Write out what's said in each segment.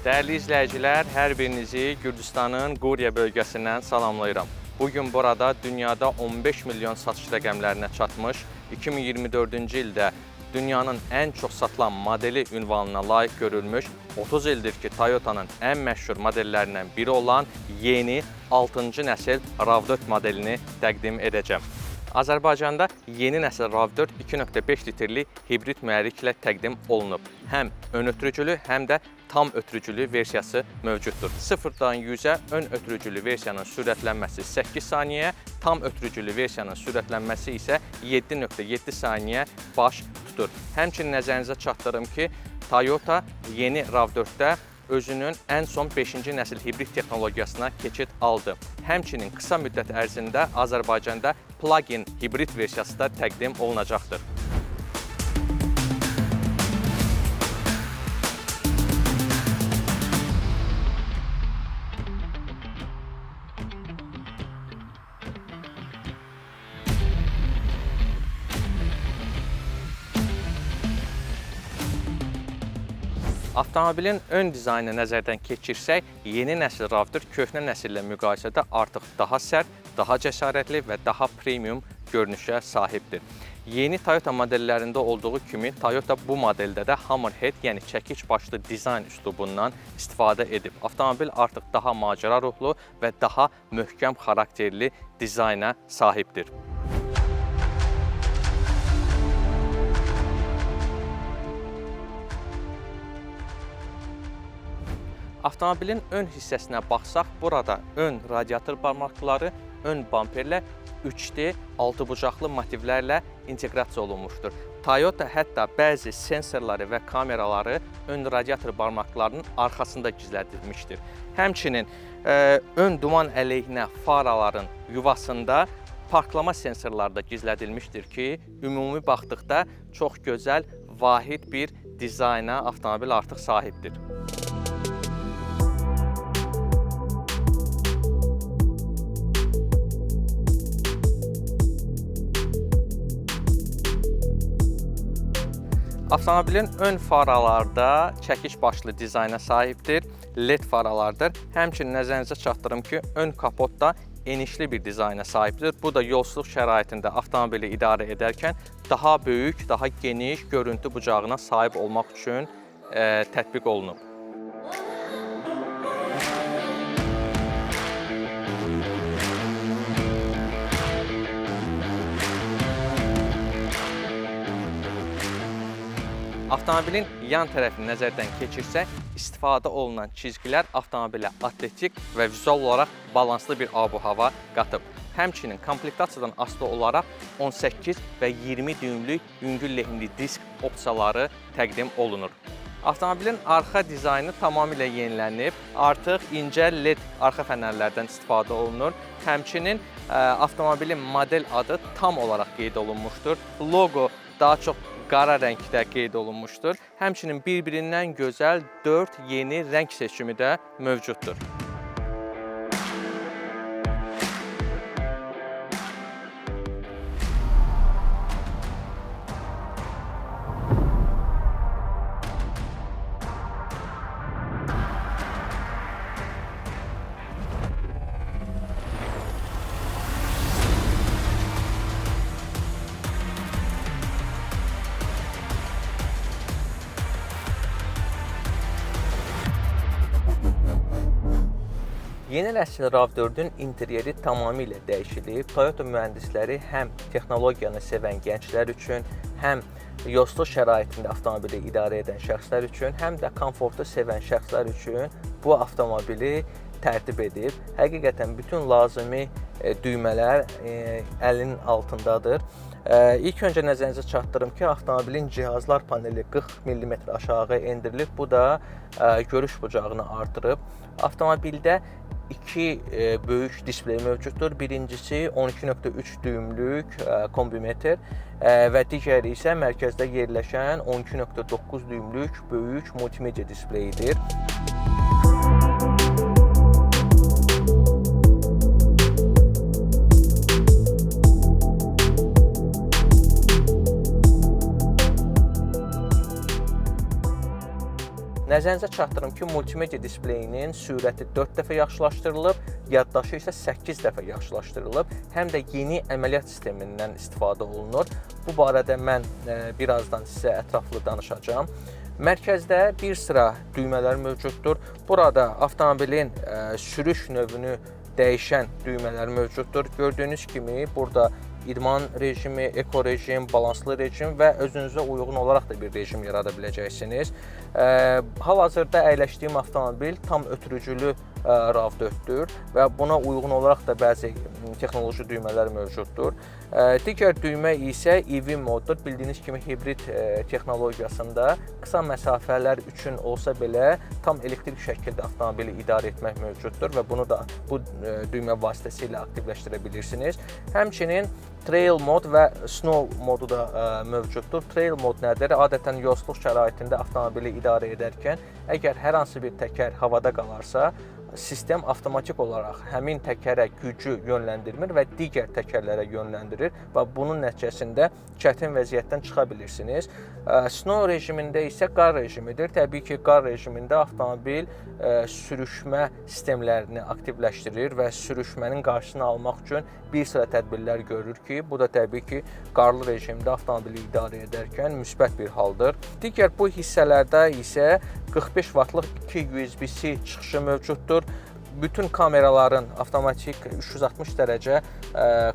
Dəyərli izləyicilər, hər birinizi Gürcüstanın Quriya bölgəsindən salamlayıram. Bugün burada dünyada 15 milyon satış rəqəmlərinə çatmış, 2024-cü ildə dünyanın ən çox satılan modeli ünvanına layiq görülmüş, 30 ildir ki, Toyota'nın ən məşhur modellərindən biri olan yeni 6-cı nəsil RAV4 modelini təqdim edəcəm. Azərbaycanda yeni nəsil RAV4 2.5 litrli hibrid mühərriklə təqdim olunub. Həm ön ötürücülü, həm də tam ötürücülü versiyası mövcuddur. 0-dan 100-ə ön ötürücülü versiyanın sürətlənməsi 8 saniyə, tam ötürücülü versiyanın sürətlənməsi isə 7.7 saniyə baş tutur. Həmçinin nəzərinizə çatdırım ki, Toyota yeni RAV4-də özünün ən son 5-ci nəsil hibrid texnologiyasına keçid aldı. Həmçinin qısa müddət ərzində Azərbaycanda plug-in hibrid versiyası da təqdim olunacaqdır. Avtomobilin ön dizaynını nəzərdən keçirsək, yeni nəsil RAV4 köhnə nəsillə müqayisədə artıq daha sərt, daha cəsarətli və daha premium görünüşə sahibdir. Yeni Toyota modellərində olduğu kimi, Toyota bu modeldə də Hammerhead, yəni çəkic başlı dizayn üslubundan istifadə edib. Avtomobil artıq daha macəra ruhlu və daha möhkəm xarakterli dizayna sahibdir. Avtomobilin ön hissəsinə baxsaq, burada ön radiator barmaqları ön bamperlə 3D 6 bucaqlı motivlərlə inteqrasiya olunmuşdur. Toyota hətta bəzi sensorları və kameraları ön radiator barmaqlarının arxasında gizlədilmişdir. Həmçinin ön duman əleyhinə faraların yuvasında parklama sensorları da gizlədilmişdir ki, ümumi baxdıqda çox gözəl, vahid bir dizayna avtomobil artıq sahibdir. Avtomobilin ön faralarda çəkic başlı dizayna sahibdir, LED faralardır. Həmçinin nəzərinizə çatdırım ki, ön kapot da enişli bir dizayna sahibdir. Bu da yolsuzluq şəraitində avtomobili idarə edərkən daha böyük, daha geniş görüntü bucağına sahib olmaq üçün tətbiq olunub. Avtomobilin yan tərəfini nəzərdən keçirsək, istifadə olunan çizgilər avtomobilə atletik və vizual olaraq balanslı bir ab-hava qatıb. Həmçinin komplektasiyadan asılı olaraq 18 və 20 düymlük yüngül lehimli disk opsiyaları təqdim olunur. Avtomobilin arxa dizaynı tamamilə yenilənib, artıq incə LED arxa fənərlərdən istifadə olunur. Həmçinin avtomobilin model adı tam olaraq qeyd olunmuşdur. Loqo daha çox qara rəngdə qeyd olunmuşdur. Həmçinin bir-birindən gözəl 4 yeni rəng seçimi də mövcuddur. Yeni nəsil RAV4-ün interyeri tamamilə dəyişilib. Toyota mühəndisləri həm texnologiyanı sevən gənclər üçün, həm yolsuzluq şəraitində avtomobili idarə edən şəxslər üçün, həm də komfortu sevən şəxslər üçün bu avtomobili tərtib edib. Həqiqətən bütün lazımi düymələr əlinin altındadır. İlk öncə nəzərinizə çatdırım ki, avtomobilin cihazlar paneli 40 mm aşağı endirilib. Bu da görüş bucağını artırıb. Avtomobildə iki böyük displey mövcuddur. Birincisi 12.3 düymlük kombimetr və digəri isə mərkəzdə yerləşən 12.9 düymlük böyük multimedia displeyidir. Nəzərinizə çatdırım ki, multimedia displeyinin sürəti 4 dəfə yaxşılaşdırılıb, yaddaşı isə 8 dəfə yaxşılaşdırılıb, həm də yeni əməliyyat sistemindən istifadə olunur. Bu barədə mən birazdan sizə ətraflı danışacağam. Mərkəzdə bir sıra düymələr mövcuddur. Burada avtomobilin sürüş növünü dəyişən düymələr mövcuddur. Gördüyünüz kimi burada idman rejimi, eko rejim, balanslı rejim və özünüzə uyğun olaraq da bir rejim yarada biləcəksiniz. Hal-hazırda əyləşdiyim avtomobil tam ötürücülü RAV4-dür və buna uyğun olaraq da bəzi texnoloji düymələr mövcuddur. Digər düymə isə EV moddur. Bildiyiniz kimi hibrid texnologiyasında qısa məsafələr üçün olsa belə tam elektrik şəkildə avtomobili idarə etmək mövcuddur və bunu da bu düymə vasitəsilə aktivləşdirə bilirsiniz. Həmçinin Trail mod və Snow modu da mövcuddur. Trail mod nədir? Adətən yolsuzluq şəraitində avtomobili idarə edərkən əgər hər hansı bir təkər havada qalarsa, sistem avtomatik olaraq həmin təkərə gücü yönləndirmir və digər təkərlərə yönləndirir və bunun nəticəsində çətin vəziyyətdən çıxa bilirsiniz. Snow rejimində isə qar rejimidir. Təbii ki, qar rejimində avtomobil sürüşmə sistemlərini aktivləşdirir və sürüşmənin qarşısını almaq üçün bir sıra tədbirlər görür ki, bu da təbii ki, qarlı rejimdə avtomobili idarə edərkən müsbət bir haldır. Digər bu hissələrdə isə 45 vatlıq 2 USB-C çıxışı mövcuddur. Bütün kameraların avtomatik 360 dərəcə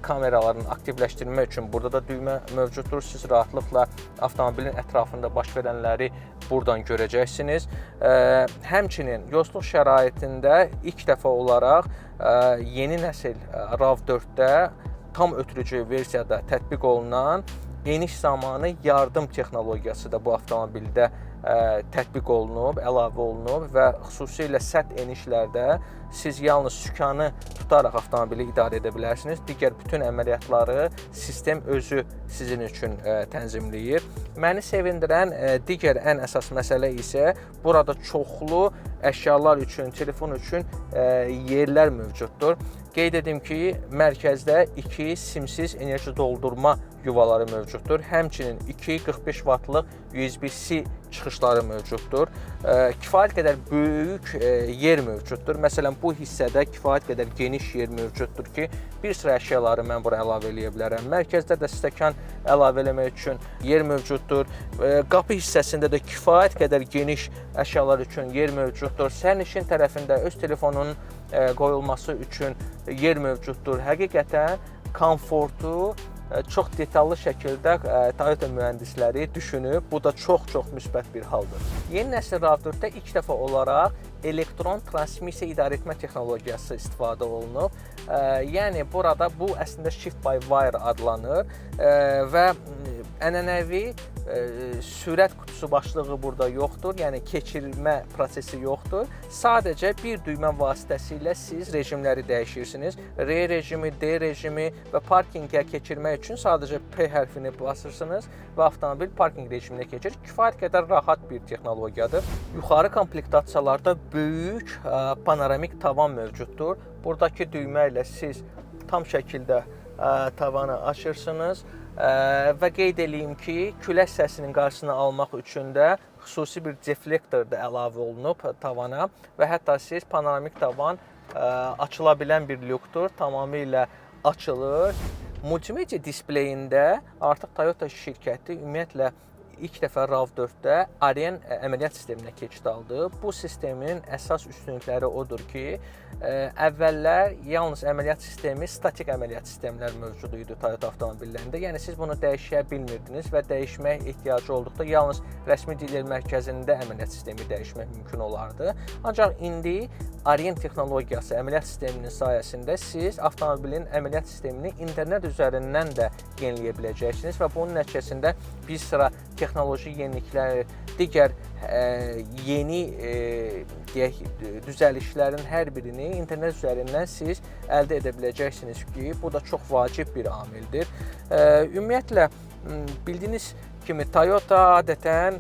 kameraların aktivləşdirmək üçün burada da düymə mövcuddur. Siz rahatlıqla avtomobilin ətrafında baş verənləri buradan görəcəksiniz. Həmçinin yolsuzluq şəraitində ilk dəfə olaraq yeni nəsil RAV4-də tam ötürücü versiyada tətbiq olunan eniş zamanı yardım texnologiyası da bu avtomobildə tətbiq olunub, əlavə olunub və xüsusilə sərt enişlərdə siz yalnız sükanı tutaraq avtomobili idarə edə bilərsiniz. Digər bütün əməliyyatları sistem özü sizin üçün tənzimləyir. Məni sevindirən digər ən əsas məsələ isə burada çoxlu əşyalar üçün, telefon üçün yerlər mövcuddur. Qeyd edim ki, mərkəzdə 2 simsiz enerji doldurma yuvaları mövcuddur. Həmçinin 2 45 vatlıq USB-C çıxışları mövcuddur. Kifayət qədər böyük yer mövcuddur. Məsələn, bu hissədə kifayət qədər geniş yer mövcuddur ki, bir sıra əşyaları mən bura əlavə eləyə bilərəm. Mərkəzdə də stəkan əlavə eləmək üçün yer mövcuddur. Qapı hissəsində də kifayət qədər geniş əşyalar üçün yer mövcuddur. Sərnişin tərəfində öz telefonunun qoyulması üçün yer mövcuddur. Həqiqətən komfortu çox detallı şəkildə Toyota mühəndisləri düşünüb. Bu da çox müsbət bir haldır. Yeni nəsil RAV4-də ilk dəfə olaraq elektron transmissiya idarə etmə texnologiyası istifadə olunub. Yəni burada bu əslində shift by wire adlanır və ənənəvi sürət qutusu başlığı burada yoxdur, yəni keçirmə prosesi yoxdur. Sadəcə bir düymə vasitəsilə siz rejimləri dəyişirsiniz. R rejimi, D rejimi və parkinqə keçirmək üçün sadəcə P hərfini basırsınız və avtomobil parkinq rejiminə keçir. Kifayət qədər rahat bir texnologiyadır. Yuxarı komplektasiyalarda böyük panoramik tavan mövcuddur. Buradakı düymə ilə siz tam şəkildə tavanı açırsınız. Və qeyd edeyim ki, külək səsinin qarşısını almaq üçün də xüsusi bir deflektor da əlavə olunub tavana və hətta siz panoramik tavan açıla bilən bir lyukdur, tamamilə açılır. Multimedia displeyində artıq Toyota şirkəti ümumiyyətlə ilk dəfə RAV4-də Arien əməliyyat sisteminə keçid aldı. Bu sistemin əsas üstünlükləri odur ki, əvvəllər yalnız əməliyyat sistemi, statik əməliyyat sistemlər mövcud idi Toyota avtomobillərində. Yəni siz bunu dəyişə bilmirdiniz və dəyişmək ehtiyacı olduqda yalnız rəsmi dillər mərkəzində əməliyyat sistemi dəyişmək mümkün olardı. Ancaq indi Arien texnologiyası, əməliyyat sisteminin sayəsində siz avtomobilin əməliyyat sistemini internet üzərindən də yeniləyə biləcəksiniz və bunun nəticəsində bir sıra texnoloji yeniliklər, digər yeni düzəlişlərin hər birini internet üzərindən siz əldə edə biləcəksiniz ki, bu da çox vacib bir amildir. Ümumiyyətlə, bildiyiniz kimi Toyota adətən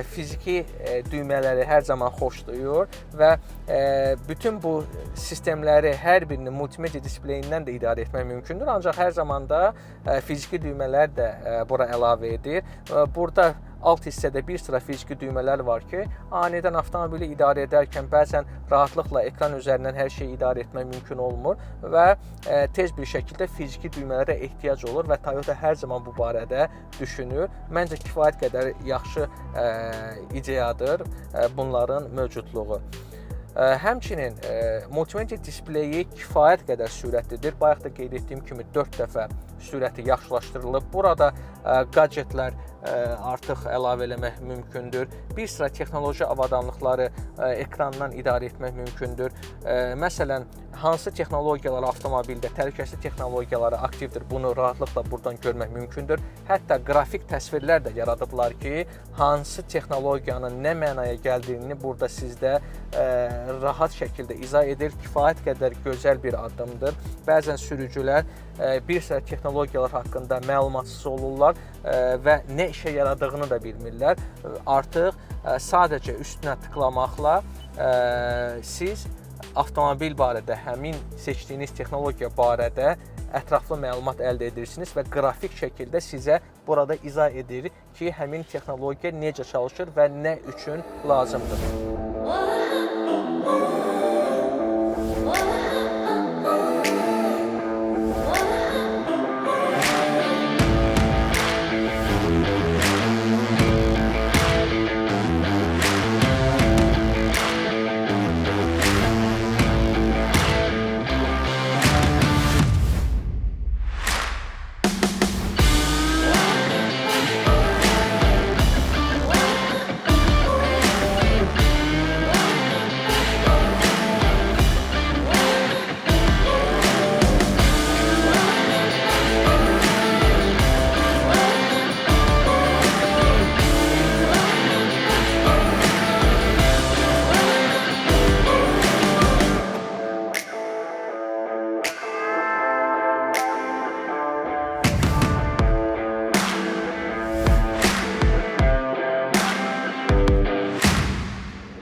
fiziki düymələri hər zaman xoşlayır və bütün bu sistemləri hər birini multimedia displeyindən də idarə etmək mümkündür. Ancaq hər zaman da fiziki düymələr də bura əlavə edir. Burada alt hissədə bir sıra fiziki düymələr var ki, anidən avtomobili idarə edərkən bəzən rahatlıqla ekran üzərindən hər şeyi idarə etmək mümkün olmur və tez bir şəkildə fiziki düymələrə ehtiyac olur və Toyota hər zaman bu barədə düşünür. Məncə kifayət qədər yaxşı ideyadır bunların mövcudluğu. Həmçinin multimedia displeyi kifayət qədər sürətlidir. Bayaq da qeyd etdiyim kimi 4 dəfə sürəti yaxşılaşdırılıb. Burada gadgetlər artıq əlavə eləmək mümkündür. Bir sıra texnoloji avadanlıqları ekrandan idarə etmək mümkündür. Məsələn, hansı texnologiyalar avtomobildə, təhlükəsizlik texnologiyaları aktivdir, bunu rahatlıqla buradan görmək mümkündür. Hətta qrafik təsvirlər də yaradıblar ki, hansı texnologiyanın nə mənaya gəldiyini burada sizdə rahat şəkildə izah edir. Kifayət qədər gözəl bir addımdır. Bəzən sürücülər bir sıra texnologiyalar haqqında məlumatsız olurlar və nə işə yaradığını da bilmirlər. Artıq sadəcə üstünə tıklamaqla siz avtomobil barədə, həmin seçdiyiniz texnologiya barədə ətraflı məlumat əldə edirsiniz və qrafik şəkildə sizə burada izah edir ki, həmin texnologiya necə çalışır və nə üçün lazımdır.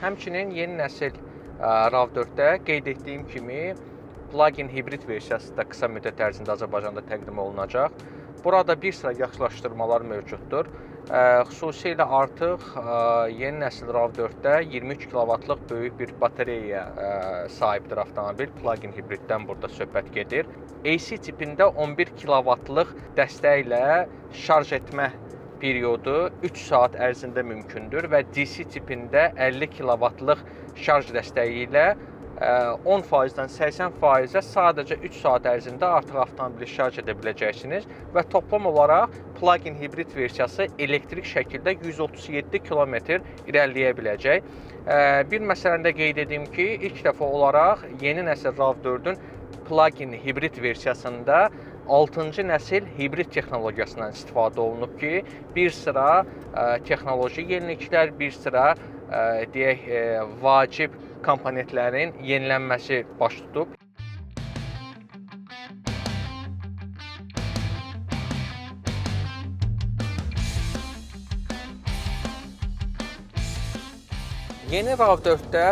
Həmçinin yeni nəsil RAV4-də qeyd etdiyim kimi plug-in hibrid versiyası da qısa müddət ərzində Azərbaycanda təqdim olunacaq. Burada bir sıra yaxşılaşdırmalar mövcuddur. Xüsusilə artıq yeni nəsil RAV4-də 23 kW-lıq böyük bir bateriyaya sahibdir avtomobil. Plug-in hibriddən burada söhbət gedir. AC tipində 11 kW-lıq dəstəklə şarj etmə periodu 3 saat ərzində mümkündür və DC tipində 50 kW-lıq şarj dəstəyi ilə 10%-dən 80%-ə sadəcə 3 saat ərzində artıq avtomobili şarj edə biləcəksiniz və toplam olaraq plug-in hibrid versiyası elektrik şəkildə 137 km irəliləyə biləcək. Bir məsələni də qeyd edim ki, ilk dəfə olaraq yeni nəsil RAV4-ün plug-in hibrid versiyasında 6-cı nəsil hibrid texnologiyasından istifadə olunub ki, bir sıra texnoloji yeniliklər, bir sıra deyək, vacib komponentlərin yenilənməsi baş tutub. Yeni RAV4-də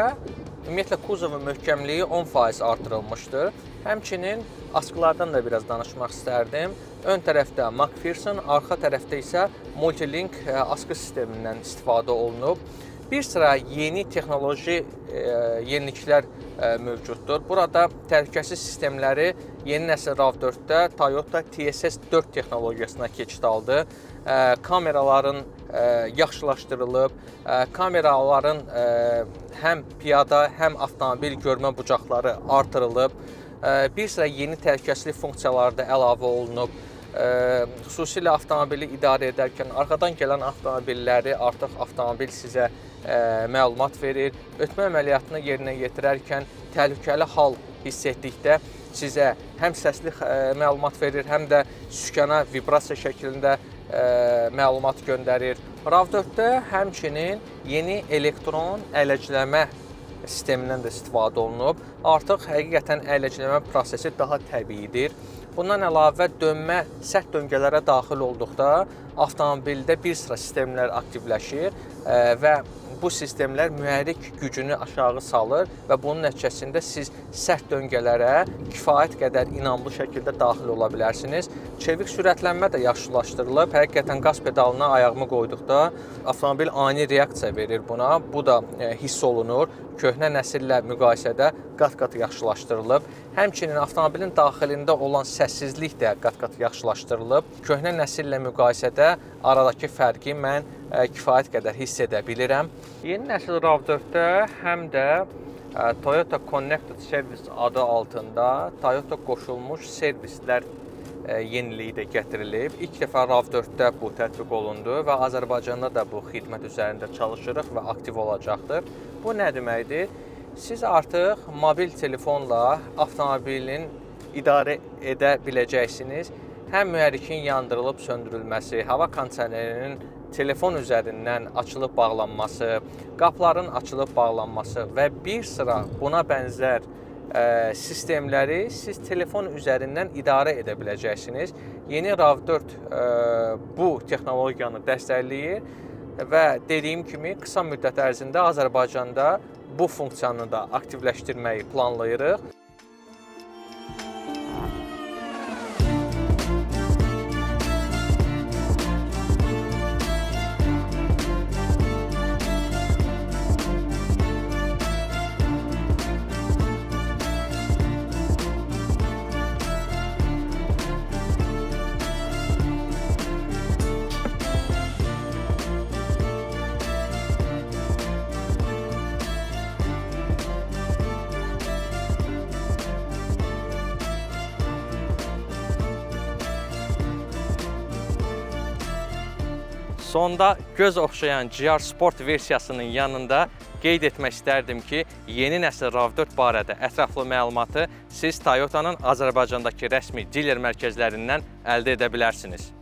ümumiyyətlə kuzovun möhkəmliyi 10% artırılmışdır. Həmçinin askılardan da biraz danışmaq istərdim. Ön tərəfdə McPherson, arxa tərəfdə isə Multilink askı sistemindən istifadə olunub. Bir sıra yeni texnoloji yeniliklər mövcuddur. Burada təhlükəsizlik sistemləri yeni nəsil RAV4-də Toyota TSS-4 texnologiyasına keçid aldı. Kameraların yaxşılaşdırılıb, kameraların həm piyada, həm avtomobil görmə bucaqları artırılıb. Bir sıra yeni təhlükəsizlik funksiyaları da əlavə olunub. Xüsusilə avtomobili idarə edərkən arxadan gələn avtomobilləri artıq avtomobil sizə məlumat verir. Ötmə əməliyyatını yerinə yetirərkən təhlükəli hal hiss etdikdə sizə həm səsli məlumat verir, həm də sükana vibrasiya şəklində məlumat göndərir. RAV4-də həmçinin yeni elektron ələcləmə sistemindən də istifadə olunub. Artıq həqiqətən ələcləmə prosesi daha təbiidir. Bundan əlavə dönmə sərt döngələrə daxil olduqda avtomobildə bir sıra sistemlər aktivləşir və bu sistemlər mühərrik gücünü aşağı salır və bunun nəticəsində siz sərt döngələrə kifayət qədər inamlı şəkildə daxil ola bilərsiniz. Çevik sürətlənmə də yaxşılaşdırılıb. Həqiqətən qaz pedalına ayağımı qoyduqda avtomobil ani reaksiya verir buna. Bu da hiss olunur. Köhnə nəsillə müqayisədə qat-qat yaxşılaşdırılıb. Həmçinin avtomobilin daxilində olan səssizlik də qat-qat yaxşılaşdırılıb. Köhnə nəsillə müqayisədə aradakı fərqi mən kifayət qədər hiss edə bilirəm. Yeni nəsil RAV4-də həm də Toyota Connected Service adı altında Toyota qoşulmuş servislər yeniliyi də gətirilib. İlk dəfə RAV4-də bu tətbiq olundu və Azərbaycanda da bu xidmət üzərində çalışırıq və aktiv olacaqdır. Bu nə deməkdir? Siz artıq mobil telefonla avtomobilin idarə edə biləcəksiniz. Həm mühərrikin yandırılıb söndürülməsi, hava kondisionerinin telefon üzərindən açılıb bağlanması, qapıların açılıb bağlanması və bir sıra buna bənzər sistemləri siz telefon üzərindən idarə edə biləcəksiniz. Yeni RAV4 bu texnologiyanı dəstəkləyir və dediyim kimi qısa müddət ərzində Azərbaycanda bu funksiyanı da aktivləşdirməyi planlayırıq. Sonda göz oxşayan GR Sport versiyasının yanında qeyd etmək istərdim ki, yeni nəsil RAV4 barədə ətraflı məlumatı siz Toyota'nın Azərbaycandakı rəsmi diler mərkəzlərindən əldə edə bilərsiniz.